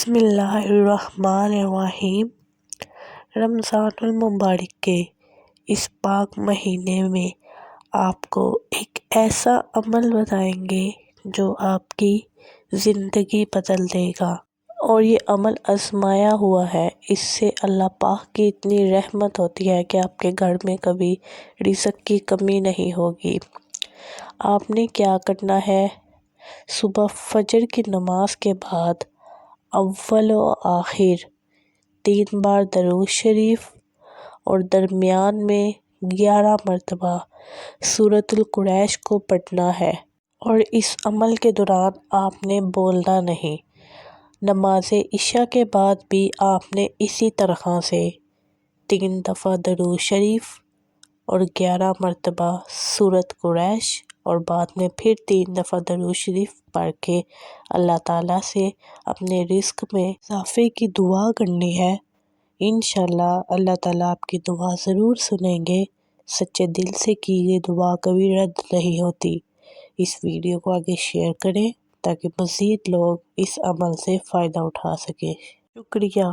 بسم اللہ الرحمن الرحیم۔ رمضان المبارک کے اس پاک مہینے میں آپ کو ایک ایسا عمل بتائیں گے جو آپ کی زندگی بدل دے گا، اور یہ عمل آزمایا ہوا ہے۔ اس سے اللہ پاک کی اتنی رحمت ہوتی ہے کہ آپ کے گھر میں کبھی رزق کی کمی نہیں ہوگی۔ آپ نے کیا کرنا ہے؟ صبح فجر کی نماز کے بعد اول و آخر 3 بار درود شریف اور درمیان میں 11 مرتبہ سورۃ القریش کو پڑھنا ہے، اور اس عمل کے دوران آپ نے بولنا نہیں۔ نماز عشاء کے بعد بھی آپ نے اسی طرح سے 3 دفعہ درود شریف اور 11 مرتبہ سورۃ قریش اور بعد میں پھر 3 دفعہ درود شریف پڑھ کے اللہ تعالیٰ سے اپنے رزق میں اضافے کی دعا کرنی ہے۔ انشاءاللہ اللہ تعالیٰ آپ کی دعا ضرور سنیں گے۔ سچے دل سے کی گئی دعا کبھی رد نہیں ہوتی۔ اس ویڈیو کو آگے شیئر کریں تاکہ مزید لوگ اس عمل سے فائدہ اٹھا سکیں۔ شکریہ۔